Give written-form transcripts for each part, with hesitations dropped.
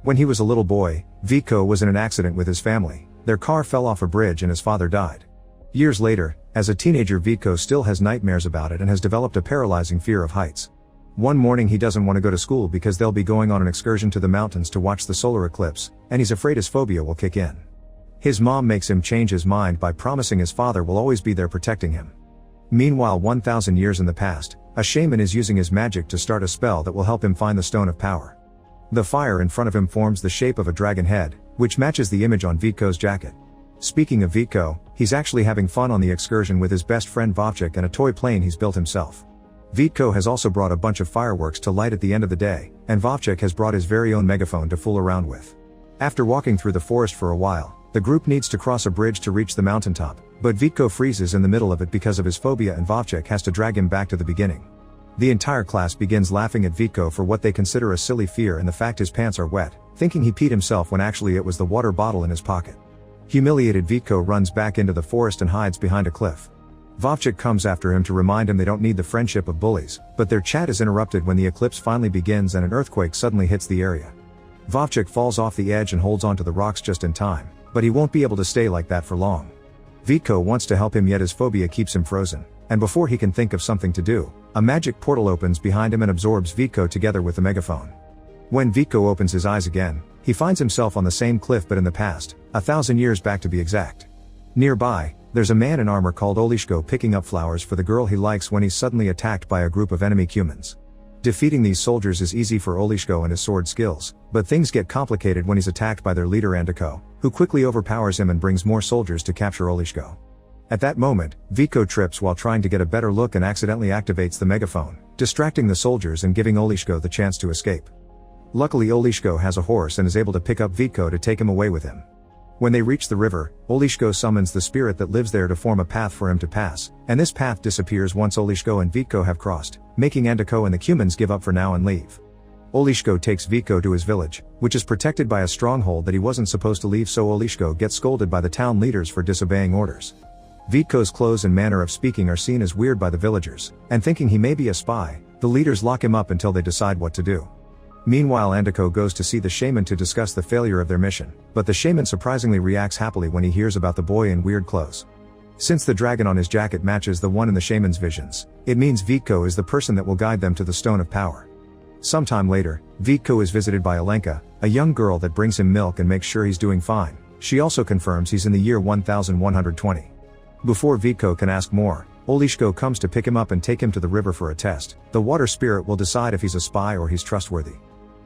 When he was a little boy, Vito was in an accident with his family. Their car fell off a bridge and his father died. Years later, as a teenager, Vito still has nightmares about it and has developed a paralyzing fear of heights. One morning he doesn't want to go to school because they'll be going on an excursion to the mountains to watch the solar eclipse, and he's afraid his phobia will kick in. His mom makes him change his mind by promising his father will always be there protecting him. Meanwhile, 1,000 years in the past, a shaman is using his magic to start a spell that will help him find the Stone of Power. The fire in front of him forms the shape of a dragon head, which matches the image on Vito's jacket. Speaking of Vito, he's actually having fun on the excursion with his best friend Vovchik and a toy plane he's built himself. Vito has also brought a bunch of fireworks to light at the end of the day, and Vovchik has brought his very own megaphone to fool around with. After walking through the forest for a while, the group needs to cross a bridge to reach the mountaintop, but Vito freezes in the middle of it because of his phobia and Vovchik has to drag him back to the beginning. The entire class begins laughing at Vito for what they consider a silly fear and the fact his pants are wet, thinking he peed himself when actually it was the water bottle in his pocket. Humiliated, Vito runs back into the forest and hides behind a cliff. Vovchik comes after him to remind him they don't need the friendship of bullies, but their chat is interrupted when the eclipse finally begins and an earthquake suddenly hits the area. Vovchik falls off the edge and holds onto the rocks just in time, but he won't be able to stay like that for long. Vito wants to help him, yet his phobia keeps him frozen, and before he can think of something to do, a magic portal opens behind him and absorbs Vito together with the megaphone. When Vito opens his eyes again, he finds himself on the same cliff but in the past, 1,000 years back to be exact. Nearby, there's a man in armor called Olishko picking up flowers for the girl he likes when he's suddenly attacked by a group of enemy humans. Defeating these soldiers is easy for Olishko and his sword skills, but things get complicated when he's attacked by their leader Andiko, who quickly overpowers him and brings more soldiers to capture Olishko. At that moment, Vito trips while trying to get a better look and accidentally activates the megaphone, distracting the soldiers and giving Olishko the chance to escape. Luckily, Olishko has a horse and is able to pick up Vito to take him away with him. When they reach the river, Olishko summons the spirit that lives there to form a path for him to pass, and this path disappears once Olishko and Vito have crossed, making Andiko and the humans give up for now and leave. Olishko takes Vito to his village, which is protected by a stronghold that he wasn't supposed to leave, so Olishko gets scolded by the town leaders for disobeying orders. Vito's clothes and manner of speaking are seen as weird by the villagers, and thinking he may be a spy, the leaders lock him up until they decide what to do. Meanwhile, Andiko goes to see the shaman to discuss the failure of their mission, but the shaman surprisingly reacts happily when he hears about the boy in weird clothes. Since the dragon on his jacket matches the one in the shaman's visions, it means Vito is the person that will guide them to the Stone of Power. Sometime later, Vito is visited by Alenka, a young girl that brings him milk and makes sure he's doing fine. She also confirms he's in the year 1120. Before Vito can ask more, Olishko comes to pick him up and take him to the river for a test. The water spirit will decide if he's a spy or he's trustworthy.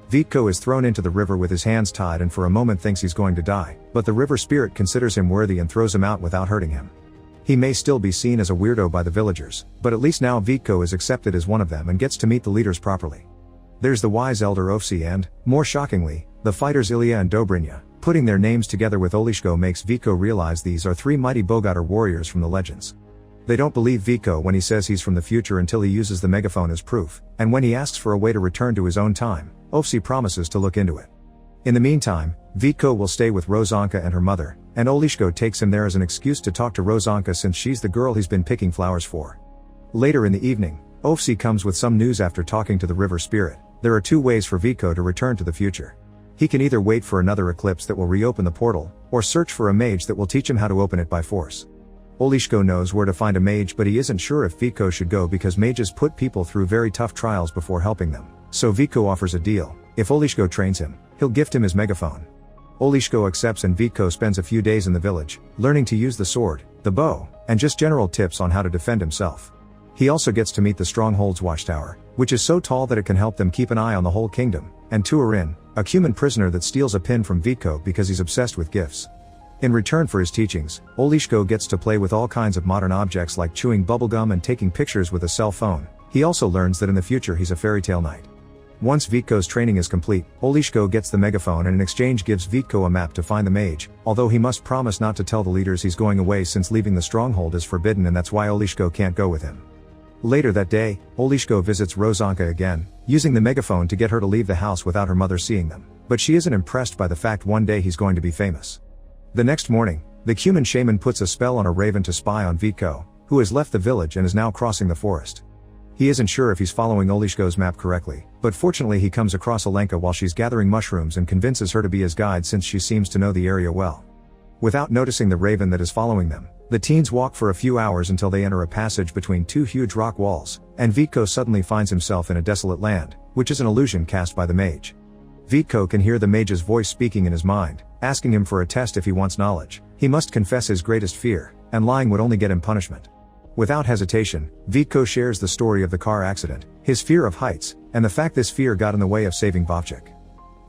Vito is thrown into the river with his hands tied and for a moment thinks he's going to die, but the river spirit considers him worthy and throws him out without hurting him. He may still be seen as a weirdo by the villagers, but at least now Vito is accepted as one of them and gets to meet the leaders properly. There's the wise elder Ofsi and, more shockingly, the fighters Ilya and Dobrynya. Putting their names together with Olishko makes Vito realize these are three mighty Bogatyr warriors from the legends. They don't believe Vito when he says he's from the future until he uses the megaphone as proof, and when he asks for a way to return to his own time, Ofsi promises to look into it. In the meantime, Vito will stay with Rozanka and her mother, and Olishko takes him there as an excuse to talk to Rozanka since she's the girl he's been picking flowers for. Later in the evening, Ofsi comes with some news after talking to the river spirit. There are two ways for Vito to return to the future. He can either wait for another eclipse that will reopen the portal, or search for a mage that will teach him how to open it by force. Olishko knows where to find a mage, but he isn't sure if Vito should go because mages put people through very tough trials before helping them. So Vito offers a deal. If Olishko trains him, he'll gift him his megaphone. Olishko accepts and Vito spends a few days in the village, learning to use the sword, the bow, and just general tips on how to defend himself. He also gets to meet the Stronghold's watchtower, which is so tall that it can help them keep an eye on the whole kingdom, and Turin, a human prisoner that steals a pin from Vito because he's obsessed with gifts. In return for his teachings, Olishko gets to play with all kinds of modern objects like chewing bubblegum and taking pictures with a cell phone. He also learns that in the future he's a fairy tale knight. Once Vito's training is complete, Olishko gets the megaphone and in exchange gives Vito a map to find the mage, although he must promise not to tell the leaders he's going away since leaving the stronghold is forbidden and that's why Olishko can't go with him. Later that day, Olishko visits Rozanka again, using the megaphone to get her to leave the house without her mother seeing them, but she isn't impressed by the fact one day he's going to be famous. The next morning, the human shaman puts a spell on a raven to spy on Vito, who has left the village and is now crossing the forest. He isn't sure if he's following Olishko's map correctly, but fortunately he comes across Alenka while she's gathering mushrooms and convinces her to be his guide since she seems to know the area well. Without noticing the raven that is following them, the teens walk for a few hours until they enter a passage between two huge rock walls, and Vitko suddenly finds himself in a desolate land, which is an illusion cast by the mage. Vitko can hear the mage's voice speaking in his mind, asking him for a test if he wants knowledge. He must confess his greatest fear, and lying would only get him punishment. Without hesitation, Vitko shares the story of the car accident, his fear of heights, and the fact this fear got in the way of saving Vovchik.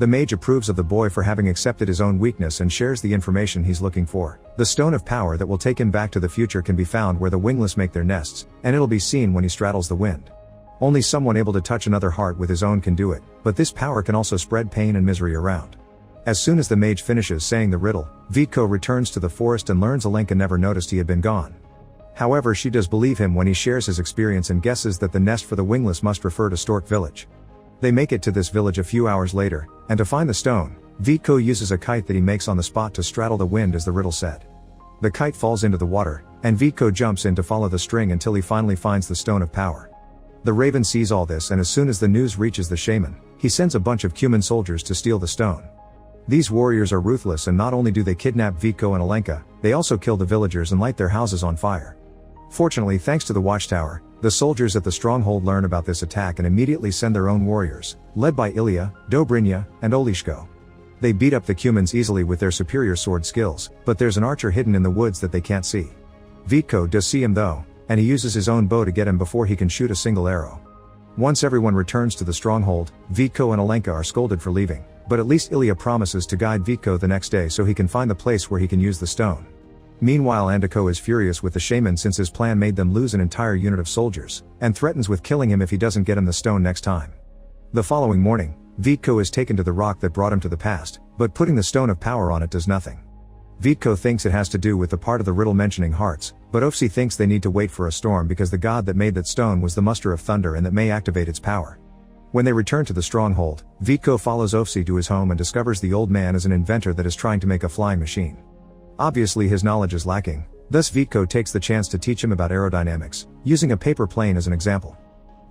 The mage approves of the boy for having accepted his own weakness and shares the information he's looking for. The stone of power that will take him back to the future can be found where the wingless make their nests, and it'll be seen when he straddles the wind. Only someone able to touch another heart with his own can do it, but this power can also spread pain and misery around. As soon as the mage finishes saying the riddle, Vitko returns to the forest and learns Alenka never noticed he had been gone. However, she does believe him when he shares his experience and guesses that the nest for the wingless must refer to Stork Village. They make it to this village a few hours later, and to find the stone, Vitko uses a kite that he makes on the spot to straddle the wind as the riddle said. The kite falls into the water, and Vitko jumps in to follow the string until he finally finds the stone of power. The raven sees all this, and as soon as the news reaches the shaman, he sends a bunch of human soldiers to steal the stone. These warriors are ruthless, and not only do they kidnap Vitko and Alenka, they also kill the villagers and light their houses on fire. Fortunately, thanks to the watchtower, the soldiers at the stronghold learn about this attack and immediately send their own warriors, led by Ilya, Dobrynya, and Olishko. They beat up the Cumans easily with their superior sword skills, but there's an archer hidden in the woods that they can't see. Vitko does see him though, and he uses his own bow to get him before he can shoot a single arrow. Once everyone returns to the stronghold, Vitko and Alenka are scolded for leaving, but at least Ilya promises to guide Vitko the next day so he can find the place where he can use the stone. Meanwhile, Andiko is furious with the shaman since his plan made them lose an entire unit of soldiers, and threatens with killing him if he doesn't get him the stone next time. The following morning, Vitko is taken to the rock that brought him to the past, but putting the stone of power on it does nothing. Vitko thinks it has to do with the part of the riddle mentioning hearts, but Ofsi thinks they need to wait for a storm because the god that made that stone was the muster of thunder and that may activate its power. When they return to the stronghold, Vitko follows Ofsi to his home and discovers the old man is an inventor that is trying to make a flying machine. Obviously his knowledge is lacking, thus Vitko takes the chance to teach him about aerodynamics, using a paper plane as an example.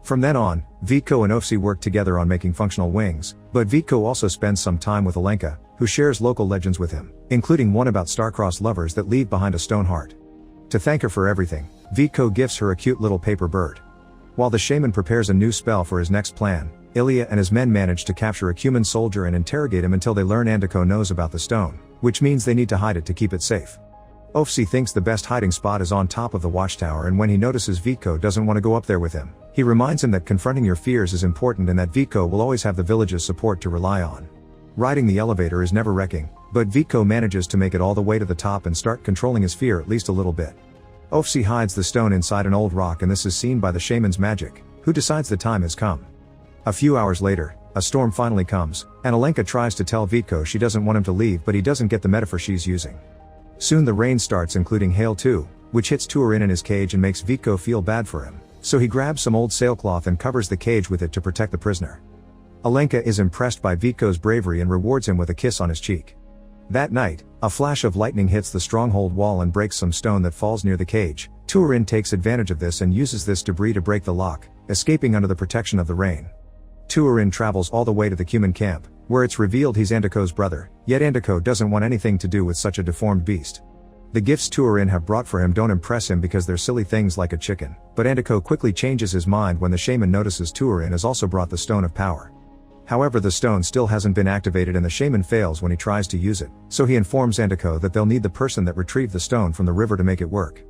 From then on, Vitko and Ofsi work together on making functional wings, but Vitko also spends some time with Alenka, who shares local legends with him, including one about star-crossed lovers that leave behind a stone heart. To thank her for everything, Vitko gifts her a cute little paper bird. While the shaman prepares a new spell for his next plan, Ilya and his men manage to capture a Cuman soldier and interrogate him until they learn Andiko knows about the stone, which means they need to hide it to keep it safe. Ofsi thinks the best hiding spot is on top of the watchtower, and when he notices Vitko doesn't want to go up there with him, he reminds him that confronting your fears is important and that Vitko will always have the village's support to rely on. Riding the elevator is nerve-wracking, but Vitko manages to make it all the way to the top and start controlling his fear at least a little bit. Ofsi hides the stone inside an old rock, and this is seen by the shaman's magic, who decides the time has come. A few hours later, a storm finally comes, and Alenka tries to tell Vitko she doesn't want him to leave, but he doesn't get the metaphor she's using. Soon the rain starts, including hail too, which hits Turin in his cage and makes Vitko feel bad for him, so he grabs some old sailcloth and covers the cage with it to protect the prisoner. Alenka is impressed by Vitko's bravery and rewards him with a kiss on his cheek. That night, a flash of lightning hits the stronghold wall and breaks some stone that falls near the cage. Turin takes advantage of this and uses this debris to break the lock, escaping under the protection of the rain. Turin travels all the way to the Cuman camp, where it's revealed he's Andiko's brother, yet Andiko doesn't want anything to do with such a deformed beast. The gifts Turin have brought for him don't impress him because they're silly things like a chicken, but Andiko quickly changes his mind when the shaman notices Turin has also brought the stone of power. However, the stone still hasn't been activated and the shaman fails when he tries to use it, so he informs Andiko that they'll need the person that retrieved the stone from the river to make it work.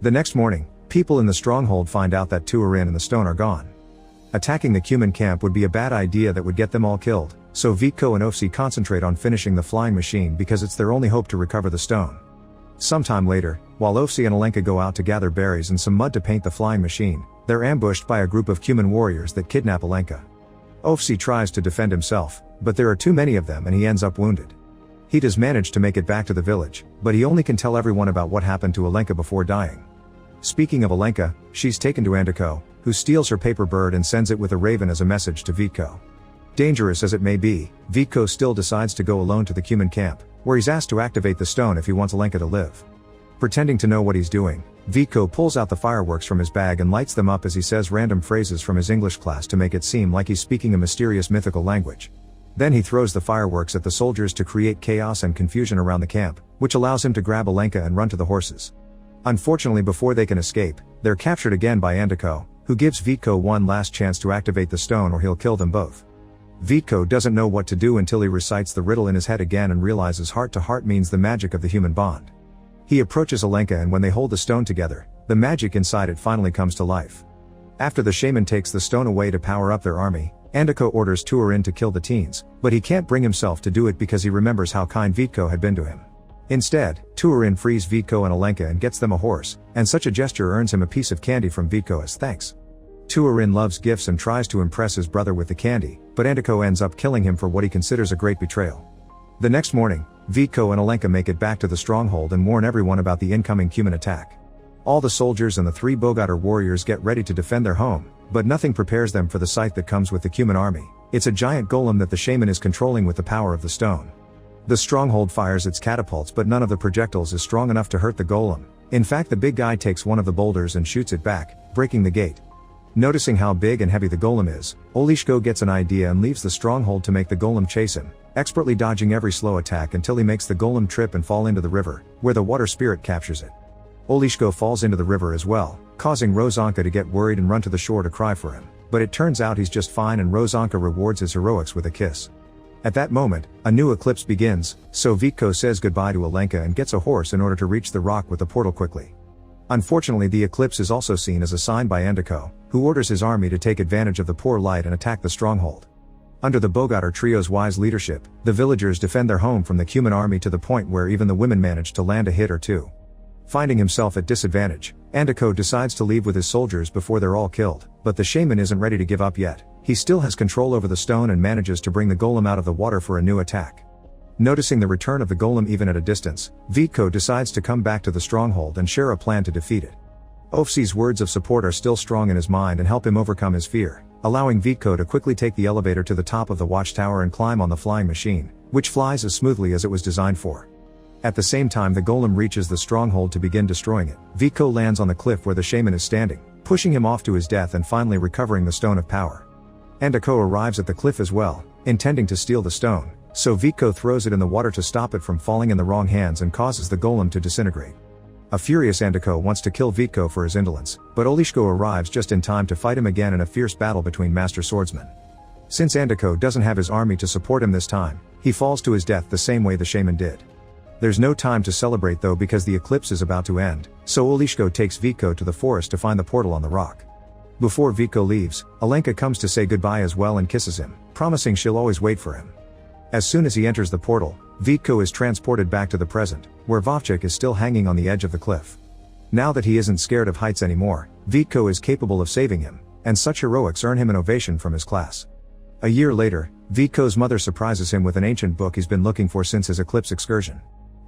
The next morning, people in the stronghold find out that Turin and the stone are gone. Attacking the Cuman camp would be a bad idea that would get them all killed, so Vitko and Ofsi concentrate on finishing the flying machine because it's their only hope to recover the stone. Sometime later, while Ofsi and Alenka go out to gather berries and some mud to paint the flying machine, they're ambushed by a group of Cuman warriors that kidnap Alenka. Ofsi tries to defend himself, but there are too many of them and he ends up wounded. He does manage to make it back to the village, but he only can tell everyone about what happened to Alenka before dying. Speaking of Alenka, she's taken to Andiko, who steals her paper bird and sends it with a raven as a message to Vitko. Dangerous as it may be, Vitko still decides to go alone to the Cuman camp, where he's asked to activate the stone if he wants Alenka to live. Pretending to know what he's doing, Vico pulls out the fireworks from his bag and lights them up as he says random phrases from his English class to make it seem like he's speaking a mysterious mythical language. Then he throws the fireworks at the soldiers to create chaos and confusion around the camp, which allows him to grab Alenka and run to the horses. Unfortunately, before they can escape, they're captured again by Andiko, who gives Vico one last chance to activate the stone or he'll kill them both. Vico doesn't know what to do until he recites the riddle in his head again and realizes heart to heart means the magic of the human bond. He approaches Alenka and when they hold the stone together, the magic inside it finally comes to life. After the shaman takes the stone away to power up their army, Andiko orders Turin to kill the teens, but he can't bring himself to do it because he remembers how kind Vico had been to him. Instead, Turin frees Vico and Alenka and gets them a horse, and such a gesture earns him a piece of candy from Vico as thanks. Turin loves gifts and tries to impress his brother with the candy, but Andiko ends up killing him for what he considers a great betrayal. The next morning, Vico and Alenka make it back to the stronghold and warn everyone about the incoming human attack. All the soldiers and the 3 Bogatar warriors get ready to defend their home, but nothing prepares them for the sight that comes with the human army. It's a giant golem that the shaman is controlling with the power of the stone. The stronghold fires its catapults, but none of the projectiles is strong enough to hurt the golem. In fact, the big guy takes one of the boulders and shoots it back, breaking the gate. Noticing how big and heavy the golem is, Olishko gets an idea and leaves the stronghold to make the golem chase him, expertly dodging every slow attack until he makes the golem trip and fall into the river, where the water spirit captures it. Olishko falls into the river as well, causing Rozanka to get worried and run to the shore to cry for him, but it turns out he's just fine and Rozanka rewards his heroics with a kiss. At that moment, a new eclipse begins, so Vico says goodbye to Alenka and gets a horse in order to reach the rock with the portal quickly. Unfortunately, the eclipse is also seen as a sign by Andiko, who orders his army to take advantage of the poor light and attack the stronghold. Under the Bogatar trio's wise leadership, the villagers defend their home from the human army to the point where even the women manage to land a hit or two. Finding himself at disadvantage, Andiko decides to leave with his soldiers before they're all killed, but the shaman isn't ready to give up yet. He still has control over the stone and manages to bring the golem out of the water for a new attack. Noticing the return of the golem even at a distance, Vico decides to come back to the stronghold and share a plan to defeat it. Ofsi's words of support are still strong in his mind and help him overcome his fear, allowing Vico to quickly take the elevator to the top of the watchtower and climb on the flying machine, which flies as smoothly as it was designed for. At the same time the golem reaches the stronghold to begin destroying it, Vico lands on the cliff where the shaman is standing, pushing him off to his death and finally recovering the stone of power. Andiko arrives at the cliff as well, intending to steal the stone, so Vico throws it in the water to stop it from falling in the wrong hands and causes the golem to disintegrate. A furious Andiko wants to kill Vico for his indolence, but Olishko arrives just in time to fight him again in a fierce battle between master swordsmen. Since Andiko doesn't have his army to support him this time, he falls to his death the same way the shaman did. There's no time to celebrate though because the eclipse is about to end, so Olishko takes Vico to the forest to find the portal on the rock. Before Vico leaves, Alenka comes to say goodbye as well and kisses him, promising she'll always wait for him. As soon as he enters the portal, Vico is transported back to the present, where Vovchik is still hanging on the edge of the cliff. Now that he isn't scared of heights anymore, Vico is capable of saving him, and such heroics earn him an ovation from his class. A year later, Vico's mother surprises him with an ancient book he's been looking for since his eclipse excursion.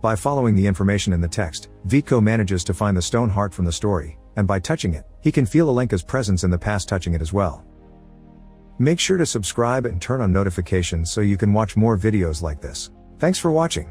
By following the information in the text, Vico manages to find the stone heart from the story, and by touching it, he can feel Alenka's presence in the past touching it as well. Make sure to subscribe and turn on notifications so you can watch more videos like this. Thanks for watching.